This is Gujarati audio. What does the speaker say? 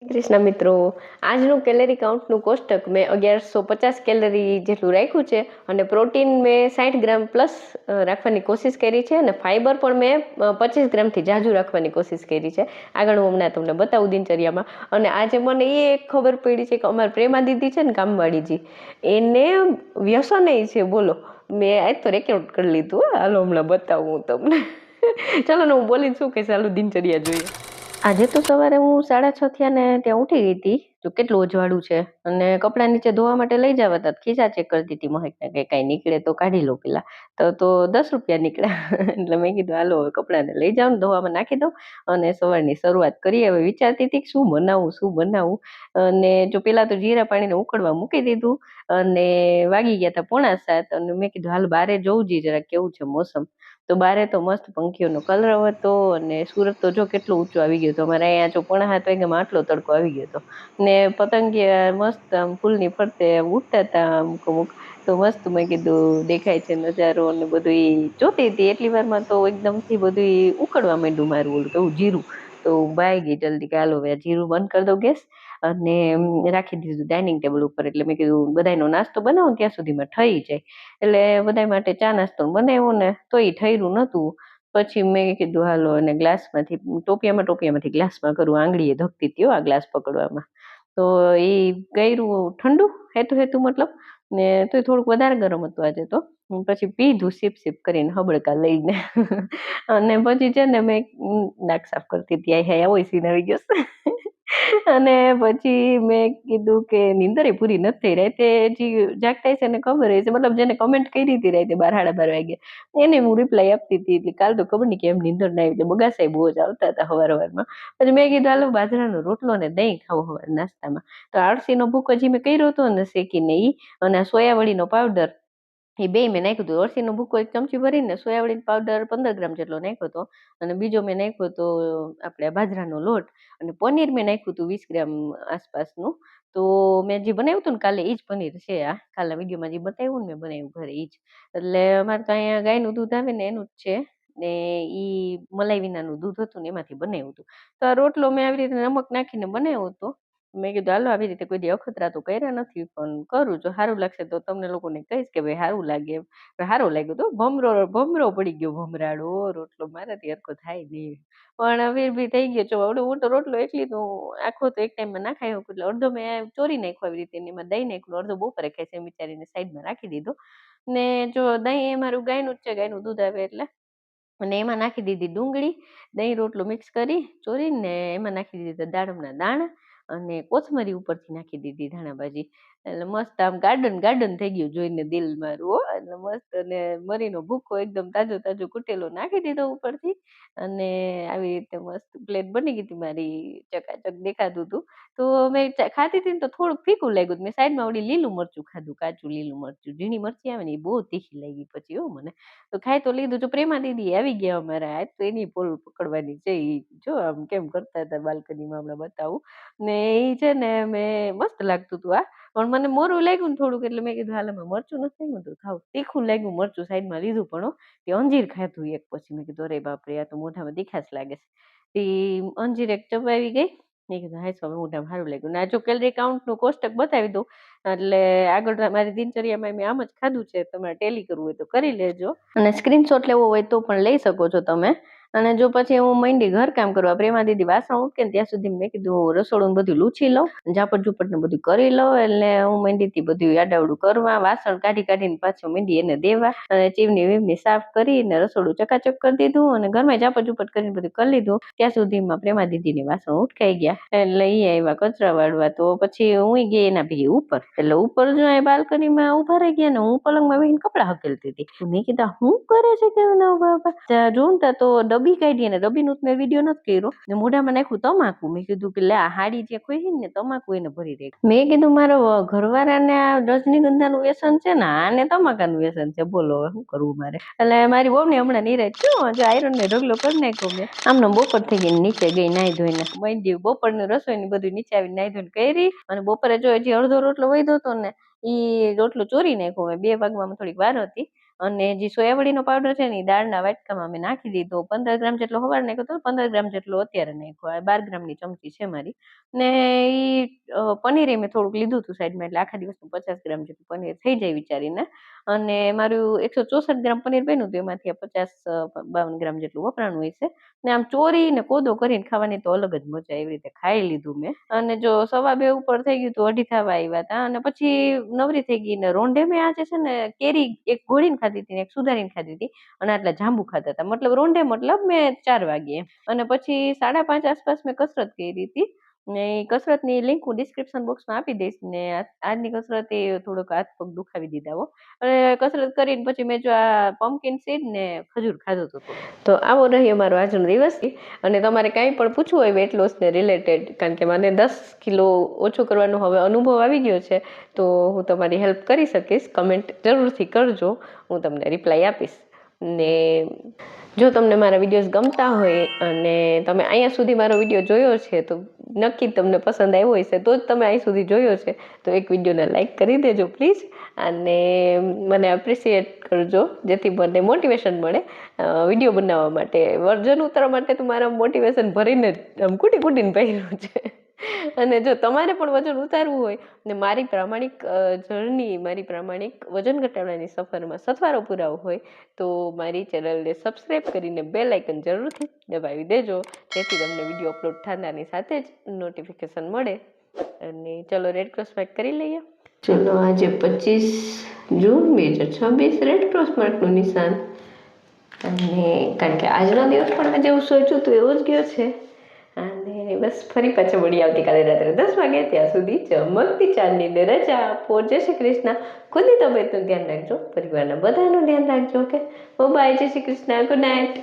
કૃષ્ણ મિત્રો, આજનું કેલરી કાઉન્ટનું કોષ્ટક મેં 1150 કેલરી જેટલું રાખ્યું છે અને પ્રોટીન મેં 60 ગ્રામ પ્લસ રાખવાની કોશિશ કરી છે અને ફાઈબર પણ મેં 25 ગ્રામથી ઝાઝું રાખવાની કોશિશ કરી છે. આગળ હું હમણાં તમને બતાવું દિનચર્યામાં. અને આજે મને એ ખબર પડી છે કે અમારી પ્રેમા દીદી છે ને કામવાળીજી, એને વ્યસન છે. બોલો, મેં આજ તો રેકોર્ડ કરી લીધું. હાલો હમણાં બતાવું હું તમને. ચાલો ને, હું બોલીને શું કહીશ, હાલો દિનચર્યા જોઈએ. આજે તો સવારે હું 6:30 થયા ને ત્યાં ઉઠી ગઈ હતી. તો કેટલું અજવાળું છે અને કપડાં નીચે ધોવા માટે લઈ જવા હતા. ખિસ્સા ચેક કરતી હતી મહેકને કે કાંઈ નીકળે તો કાઢી લો પેલા. તો 10 રૂપિયા નીકળ્યા. એટલે મેં કીધું હાલો હવે કપડાને લઈ જાઉં ને ધોવામાં નાખી દઉં અને સવારની શરૂઆત કરીએ. હવે વિચારતી હતી કે શું બનાવું. અને જો પેલા તો જીરા પાણીને ઉકળવા મૂકી દીધું અને વાગી ગયા હતા 6:45 અને મેં કીધું હાલ બારે જોઉં જરા કેવું છે મોસમ. તો બારે તો મસ્ત પંખીઓનો કલરવ હતો અને સુરત તો જો કેટલું ઊંચું આવી ગયું હતું. અમારે અહીંયા જો 6:45 વાગ્યામાં આટલો તડકો આવી ગયો હતો ને પતંગિયા મસ્ત આમ ફૂલની ફરતે ઉડતા હતા અમુક. તો મસ્ત મેં કીધું દેખાય છે નજારો અને બધું એ જોતી હતી. એટલી વારમાં તો એકદમથી બધું ઉકળવા માંડ્યું મારું ઓલું કેવું જીરું. તો બાઈ ગઈ જલ્દી કે હાલો હવે જીરું બંધ કરી દો ગેસ અને રાખી દીધું ડાઇનિંગ ટેબલ ઉપર. એટલે મેં કીધું બધાનો નાસ્તો બનાવો ત્યાં સુધીમાં થઈ જાય. એટલે બધા માટે ચા નાસ્તો બનાવ્યો ને તોય થયું નહોતું. પછી મેં કીધું હાલો અને ગ્લાસમાંથી ટોપિયામાંથી ગ્લાસમાં કરું. આંગળીએ ધકતી હતી આ ગ્લાસ પકડવામાં. તો એ કર્યું ઠંડુ હેતું મતલબ ને તોય થોડુંક વધારે ગરમ હતું આજે તો. પછી પીધું સિપ કરીને હબળકા લઈને. અને પછી છે ને મેં નાક સાફ કરતી હતી. આવો સીન આવી ગયો. અને પછી મેં કીધું કે નીંદર પૂરી નથી થઈ. રાતે હજી જાગતા છે ને ખબર છે, મતલબ જેને કમેન્ટ કરી હતી રાતે 12:30 વાગે એને હું રિપ્લાય આપતી હતી. એટલે કાલ તો ખબર નહીં કેમ નીંદર ના આવી. એટલે બગાસાઈ બહુ જ આવતા હતા સવારમાં. પછી મેં કીધું હાલો બાજરાનો રોટલો ને દહીં ખાવો સવારે નાસ્તામાં. તો અળસીનો ભૂકો હજી મેં કર્યો હતો ને શેકીને ઈ અને સોયાવડીનો પાવડર એ બે મેં નાખ્યું હતું. અળસીનો ભૂકો 1 ચમચી ભરીને સોયાવડીનો પાવડર 15 ગ્રામ જેટલો નાખ્યો હતો અને બીજો મેં નાખ્યો હતો આપણે બાજરાનો લોટ અને પનીર મેં નાખ્યું હતું 20 ગ્રામ આસપાસનું. તો મેં જે બનાવ્યું હતું ને કાલે એ જ પનીર છે. આ કાલના વિડીયોમાં જે બતાવ્યું ને મેં બનાવ્યું ઘરે એ જ. એટલે અમારે તો અહીંયા ગાયનું દૂધ આવે ને એનું જ છે ને ઈ મલાઈ વિનાનું દૂધ હતું ને એમાંથી બનાવ્યું હતું. તો આ રોટલો મેં આવી રીતે નમક નાખીને બનાવ્યો હતો. મેં કીધું હાલો આવી રીતે કોઈ દી અખતરા તો કર્યા નથી પણ કરું. જો સારું લાગશે તો તમને લોકોને કહીશ કે ભાઈ સારું લાગે એમ. સારું લાગ્યું તો ભમરો પડી ગયો. ભમરાડો રોટલો મારાથી હરખો થાય નહીં પણ હવે બી થઈ ગયો. જો હું તો રોટલો એકલી તો આખો તો એક ટાઈમમાં નાખાયો એટલે અડધો મેં ચોરી નાખ્યો આવી રીતે. એમાં દહીં નાખ્યું, અડધો બપોરે ખાય છે વિચારીને સાઈડમાં રાખી દીધો. ને જો દહીં એ મારું ગાયનું જ છે, ગાયનું દૂધ આવે એટલે. અને એમાં નાખી દીધી ડુંગળી, દહીં રોટલો મિક્સ કરી ચોરીને એમાં નાખી દીધા દાડમના દાણા અને કોથમરી ઉપરથી નાખી દીધી ધાણાભાજી. એટલે મસ્ત આમ ગાર્ડન થઈ ગયું જોઈને દિલ મારું. એટલે મસ્ત. અને મરીનો ભૂકો એકદમ તાજો કૂટેલો નાખી દીધો ઉપરથી અને આવી રીતે મસ્ત પ્લેટ બની ગઈ હતી મારી. ચકાચક દેખાતું હતું. તો મેં ખાતી હતી ને તો થોડુંક ફીકું લાગ્યું. મેં સાઈડમાં ઓલી લીલું મરચું ખાધું, કાચું લીલું મરચું. ઝીણી મરચી આવે ને એ બહુ તીખી લાગી પછી મને. તો ખાઈ તો લીધું. જો પ્રેમા દીદી આવી ગયા અમારા. આજ તો એની પોલ પકડવાની છે. જો આમ કેમ કરતા હતા બાલ્કનીમાં હમણાં બતાવું ને. એ છે ને મેં મસ્ત લાગતું હતું આ. પણ મને મોરું લાગ્યું ને થોડુંક એટલે મેં કીધું હાલ મરચું નથી લાગ્યું તો ખાવ. તીખું લાગ્યું મરચું સાઈડમાં લીધું પણ તે અંજીર ખાધું એક. પછી મેં કીધું અરે બાપરે, આ તો મોઢામાં તીખાશ લાગે છે. તે અંજીર એક ચબાવી ગઈ. મેં કીધું હાય હવે મોઢામાં સારું લાગ્યું. ને આ જો કેલરી કાઉન્ટનું કોષ્ટક બતાવી દઉં એટલે આગળ મારી દિનચર્યામાં મેં આમ જ ખાધું છે. તમારે ટેલી કરવું હોય તો કરી લેજો અને સ્ક્રીનશોટ લેવો હોય તો પણ લઈ શકો છો તમે. અને જો પછી હું માંડી ઘર કામ કરવા, પ્રેમા દીદી વાસણ ઉટકે ને ત્યાં સુધી મેં કીધું રસોડું બધું લૂછી લઉં, ઝાપટ ઝૂપટ ને બધું કરી લઉં. એટલે હું માંડી હતી બધું આડાવડું કરવા. વાસણ કાઢીને પાછું માંડી એને દેવા અને ચીમની વીમની સાફ કરીને રસોડું ચકાચક કરી દીધું અને ઘરમાં ઝાપટ ઝૂપટ કરીને બધું કરી લીધું. ત્યાં સુધીમાં પ્રેમા દીદીની વાસણ ઉટકાઈ ગયા. એટલે એ આવ્યા કચરા વાળવા. તો પછી હું ગઈ એના ભેગી ઉપર. એટલે ઉપર જો એ બાલ્કનીમાં ઉભા રહી ગયા ને હું પલંગમાં બેસીને કપડાં હકેલતી હતી. મેં કીધા હું કરે છે કે જોઉં તો ડબ્બી કાઢી. અને ડબ્બીનું મેં વિડીયો નથી કર્યો ને મોઢામાં નાખ્યું તમાકુ. મેં કીધું કે લે આ હાડી જે ખોઈ ને તમાકુ એને ભરી દે. મેં કીધું મારો ઘરવાળાને આ રજનીગંધાનું વ્યસન છે ને આને તમાકાનું વ્યસન છે. બોલો હવે શું કરવું મારે. એટલે મારી વહુ ને હમણાં નિરાશ થયો. જો આયરન ને ઢગલો કરી નાખ્યો મેં. આમનો બપોર થઈ ગઈ નીચે ગઈ નાહી ધોઈને. માંડી બપોરની રસોઈની બધું નીચે આવીને નાહી ધોઈને કરી. અને બપોરે જો હજી અડધો રોટલો વધ્યો હતો ને એ રોટલો ચોરી નાખ્યો મેં. 2 વાગવામાં થોડીક વાર હતી અને જે સોયાવડીનો પાવડર છે ને એ દાળના વાટકામાં મેં નાખી દીધો. 15 ગ્રામ જેટલો સવારે નાખ્યો હતો, 15 ગ્રામ જેટલો અત્યારે નાખ્યો. 12 ગ્રામની ચમચી છે મારી. ને એ પનીર મેં થોડુંક લીધું હતું સાઈડમાં, એટલે આખા દિવસનું 50 ગ્રામ જેટલું પનીર થઈ જાય વિચારીને. અને મારું 164 ગ્રામ પનીર બન્યું હતું, એમાંથી 50-52 ગ્રામ જેટલું વપરાણું હોય છે. ને આમ ચોરીને કોદો કરીને ખાવાની તો અલગ જ મજા, એવી રીતે ખાઈ લીધું મેં. અને જો 1:15 ઉપર થઈ ગયું તો 2:30 થવા આવ્યા હતા, અને પછી નવરી થઈ ગઈ. ને રોંઢે મેં આજે છે ને કેરી એક ઘોડીને ખાધી હતી ને એક સુધારીને ખાધી હતી, અને આટલા જાંબુ ખાતા હતા. મતલબ રોંઢે મતલબ મેં 4 વાગે. અને પછી 5:30 આસપાસ મેં કસરત કરી હતી. ને એ કસરતની લિંક હું ડિસ્ક્રિપ્શન બોક્સમાં આપી દઈશ. ને આજની કસરત એ થોડોક હાથ પગ દુખાવી દીધા હો. અને કસરત કરીને પછી મેં જો આ પમ્પકિન સીડ ને ખજૂર ખાધું હતું. તો આવો રહ્યો મારો આજનો દિવસ. અને તમારે કાંઈ પણ પૂછવું હોય વેટ લોસને રિલેટેડ, કારણ કે મને 10 કિલો ઓછો કરવાનો હવે અનુભવ આવી ગયો છે, તો હું તમારી હેલ્પ કરી શકીશ. કમેન્ટ જરૂરથી કરજો, હું તમને રિપ્લાય આપીશ. ને જો તમને મારા વિડીયોઝ ગમતા હોય અને તમે અહીંયા સુધી મારો વિડીયો જોયો છે તો નક્કી તમને પસંદ આવ્યો હશે, તો જ તમે અહીં સુધી જોયો છે. તો એક વિડીયોને લાઈક કરી દેજો પ્લીઝ, અને મને એપ્રિશિએટ કરજો, જેથી મને મોટિવેશન મળે વિડીયો બનાવવા માટે. વર્જન ઉતારવા માટે તો મારા મોટિવેશન ભરીને આમ કૂટી કૂટીને પહેર્યું છે. અને જો તમારે પણ વજન ઉતારવું હોય ને મારી પ્રામાણિક જર્ની, મારી પ્રામાણિક વજન ઘટાડવાની સફરમાં સથવારો પુરાવો હોય, તો મારી ચેનલને સબસ્ક્રાઈબ કરીને બેલ આઇકન જરૂરથી દબાવી દેજો, જેથી તમને વિડીયો અપલોડ થતાની સાથે જ નોટિફિકેશન મળે. અને ચલો રેડ ક્રોસ માર્ક કરી લઈએ. ચલો આજે 25 જૂન 2026 રેડ ક્રોસ માર્કનું નિશાન. અને કારણ કે આજનો દિવસ પણ મેં જેવું સોચ્યું હતું એવો જ ગયો છે. અને બસ ફરી પાછા મળી આવતીકાલે રાત્રે 10 વાગે. ત્યાં સુધી ચમકતી ચાંદનીને રજા આપો. જય શ્રી કૃષ્ણ. ખુદની તબિયતનું ધ્યાન રાખજો, પરિવારના બધાનું ધ્યાન રાખજો. Okay, bye. જય શ્રી કૃષ્ણ. Good night.